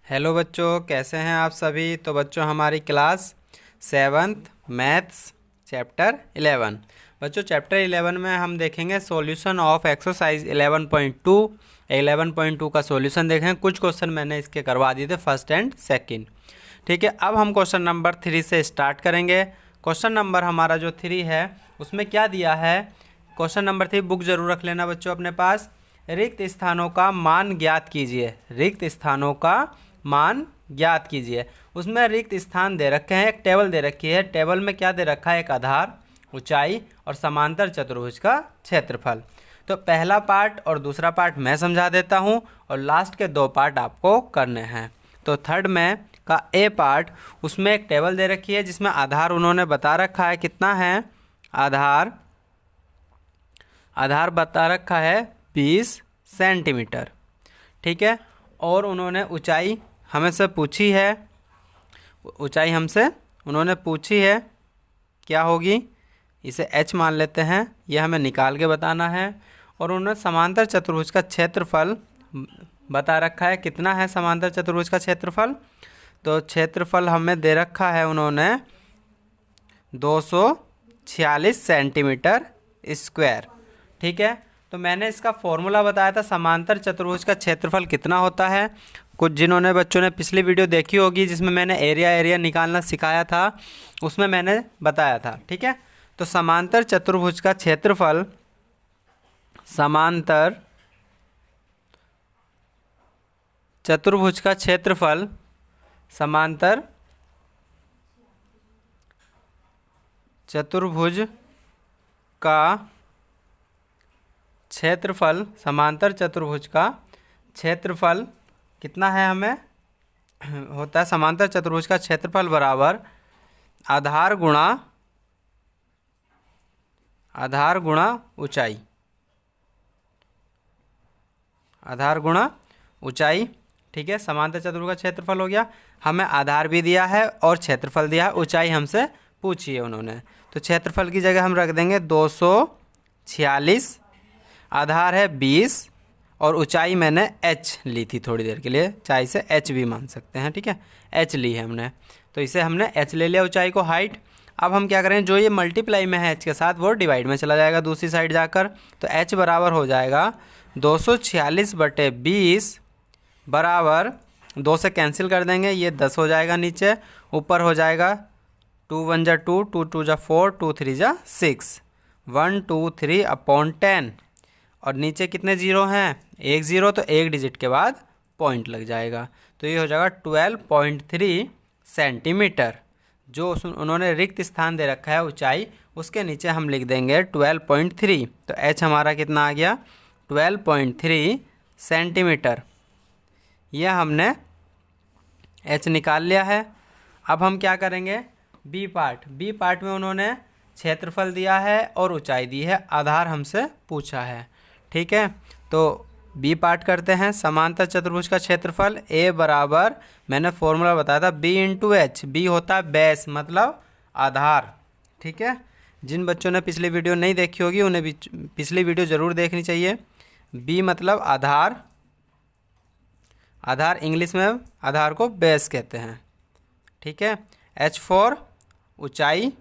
Hello बच्चों, कैसे हैं आप सभी। तो बच्चों, हमारी क्लास 7th मैथ्स चैप्टर 11। बच्चों, चैप्टर 11 में हम देखेंगे सॉल्यूशन ऑफ एक्सरसाइज 11.2। 11.2 का सॉल्यूशन देखें। कुछ क्वेश्चन मैंने इसके करवा दिए थे, फर्स्ट एंड सेकंड। ठीक है, अब हम क्वेश्चन नंबर 3 से स्टार्ट करेंगे। क्वेश्चन नंबर हमारा जो 3 है उसमें क्या दिया है। क्वेश्चन नंबर 3 बुक जरूर रख लेना बच्चों अपने पास। रिक्त स्थानों का मान ज्ञात कीजिए। रिक्त स्थानों का मान ज्ञात कीजिए। उसमें रिक्त स्थान दे रखे हैं, एक टेबल दे रखी है। टेबल में क्या दे रखा है, एक आधार, ऊंचाई और समांतर चतुर्भुज का क्षेत्रफल। तो पहला पार्ट और दूसरा पार्ट मैं समझा देता हूं और लास्ट के 2 पार्ट आपको करने हैं। तो थर्ड में का ए पार्ट, उसमें एक टेबल दे रखी है जिसमें आधार उन्होंने बता रखा है कितना है। आधार बता रखा है 20 सेंटीमीटर। ठीक है, और उन्होंने ऊंचाई हमें से पूछी है। ऊंचाई हमसे उन्होंने पूछी है, क्या होगी, इसे h मान लेते हैं। यह हमें निकाल के बताना है। और उन्होंने समांतर चतुर्भुज का क्षेत्रफल बता रखा है। कितना है समांतर चतुर्भुज का क्षेत्रफल, तो क्षेत्रफल हमें दे रखा है उन्होंने 246 सेंटीमीटर स्क्वायर। ठीक है, तो मैंने इसका फॉर्मूला बताया था समांतर चतुर्भुज का क्षेत्रफल कितना होता है। कुछ जिन्होंने बच्चों ने पिछली वीडियो देखी होगी जिसमें मैंने एरिया निकालना सिखाया था, उसमें मैंने बताया था। ठीक है, तो समांतर चतुर्भुज का क्षेत्रफल, समांतर चतुर्भुज का क्षेत्रफल, समांतर चतुर्भुज का क्षेत्रफल, समांतर चतुर्भुज का क्षेत्रफल कितना है हमें होता है। समांतर चतुर्भुज का क्षेत्रफल बराबर आधार गुणा ऊंचाई। आधार गुणा ऊंचाई। ठीक है, समांतर चतुर्भुज का क्षेत्रफल हो गया। हमें आधार भी दिया है और क्षेत्रफल दिया है। ऊंचाई हमसे पूछी है उन्होंने, तो क्षेत्रफल की जगह हम रख देंगे 246। आधार है 20 और ऊंचाई मैंने h ली थी थोड़ी देर के लिए, चाहे से h भी मान सकते हैं। ठीक है, h ली है हमने, तो इसे हमने h ले लिया ऊंचाई को, हाइट। अब हम क्या करें, जो ये मल्टीप्लाई में है h के साथ वो डिवाइड में चला जाएगा दूसरी साइड जाकर। तो h बराबर हो जाएगा 246/20 बराबर 2 से कैंसिल कर देंगे, ये 10 हो जाएगा नीचे। ऊपर हो जाएगा 2 1 जा 2, 2 2 जा 4, 2 3 जा 6, 1 2 3/10। और नीचे कितने जीरो हैं, एक जीरो, तो एक डिजिट के बाद पॉइंट लग जाएगा। तो ये हो जाएगा 12.3 सेंटीमीटर। जो उन्होंने रिक्त स्थान दे रखा है ऊंचाई, उसके नीचे हम लिख देंगे 12.3। तो h हमारा कितना आ गया, 12.3 सेंटीमीटर। यह हमने h निकाल लिया है। अब हम क्या करेंगे, बी पार्ट में उन्होंने क्षेत्रफल दिया है और ऊंचाई दी है, आधार हमसे पूछा है। ठीक है, तो बी पार्ट करते हैं। समांतर चतुर्भुज का क्षेत्रफल ए बराबर, मैंने फॉर्मूला बताया था बी इंटू एच। बी होता है बेस, मतलब आधार। ठीक है, जिन बच्चों ने पिछली वीडियो नहीं देखी होगी उन्हें भी पिछली वीडियो ज़रूर देखनी चाहिए। बी मतलब आधार। आधार इंग्लिश में आधार को बेस कहते हैं। ठीक है, एच फॉर ऊंचाई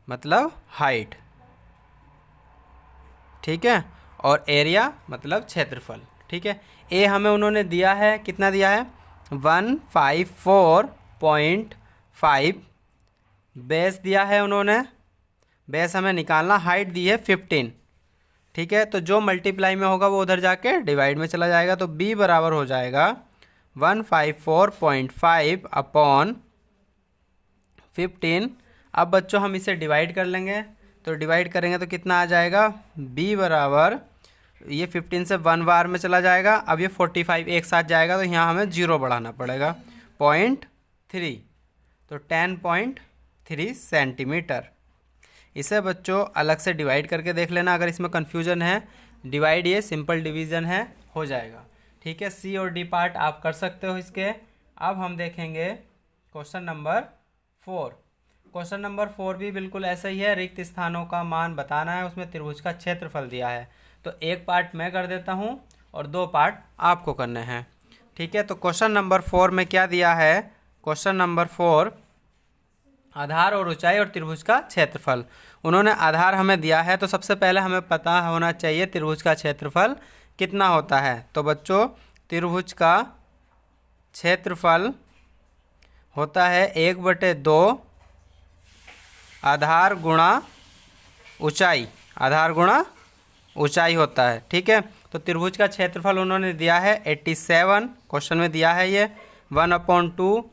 मतलब हाइट। ठीक है, और एरिया मतलब क्षेत्रफल। ठीक है, ए हमें उन्होंने दिया है, कितना दिया है 154.5। बेस दिया है उन्होंने, बेस हमें निकालना, हाइट दी है 15। ठीक है, तो जो मल्टीप्लाई में होगा वो उधर जाके डिवाइड में चला जाएगा। तो बी बराबर हो जाएगा 154.5/15। अब बच्चों हम इसे डिवाइड कर लेंगे, तो डिवाइड करेंगे तो कितना आ जाएगा, b बराबर, ये 15 से 1 बार में चला जाएगा। अब ये 45 एक साथ जाएगा, तो यहाँ हमें 0 बढ़ाना पड़ेगा, 0.3, तो 10.3 सेंटीमीटर। इसे बच्चों अलग से डिवाइड करके देख लेना अगर इसमें कन्फ्यूजन है। डिवाइड ये सिंपल डिवीज़न है, हो जाएगा। ठीक है, सी और डी पार्ट आप कर सकते हो इसके। अब हम देखेंगे क्वेश्चन नंबर 4। क्वेश्चन नंबर 4 भी बिल्कुल ऐसा ही है, रिक्त स्थानों का मान बताना है, उसमें त्रिभुज का क्षेत्रफल दिया है। तो एक पार्ट मैं कर देता हूँ और 2 पार्ट आपको करने हैं। ठीक है, तो क्वेश्चन नंबर 4 में क्या दिया है? क्वेश्चन नंबर 4, आधार और ऊंचाई और त्रिभुज का क्षेत्रफल। उन्होंने आधार हमें दिया है, तो सबसे पहले हमें पता होना चाहिए त्रिभुज का क्षेत्रफल कितना होता है। तो बच्चों, त्रिभुज का क्षेत्रफल होता है 1/2 आधार गुणा ऊंचाई, आधार गुणा ऊंचाई होता है। ठीक है, तो त्रिभुज का क्षेत्रफल उन्होंने दिया है 87, क्वेश्चन में दिया है ये 1/2।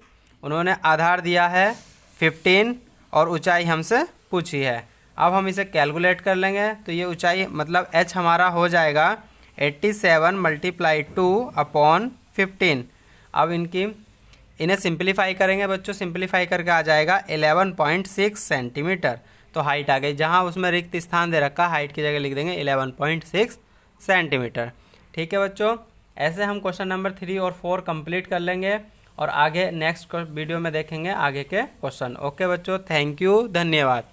उन्होंने आधार दिया है 15 और ऊंचाई हमसे पूछी है। अब हम इसे कैलकुलेट कर लेंगे, तो ये ऊंचाई मतलब h हमारा हो जाएगा 87 × 2/15। अब इन्हें सिंप्लीफाई करेंगे बच्चों, सिंप्लीफाई करके आ जाएगा 11.6 सेंटीमीटर। तो हाइट आ गई, जहाँ उसमें रिक्त स्थान दे रखा हाइट की जगह लिख देंगे 11.6 सेंटीमीटर। ठीक है बच्चों, ऐसे हम क्वेश्चन नंबर 3 और 4 कंप्लीट कर लेंगे और आगे नेक्स्ट वीडियो में देखेंगे आगे के क्वेश्चन। ओके बच्चों, थैंक यू, धन्यवाद।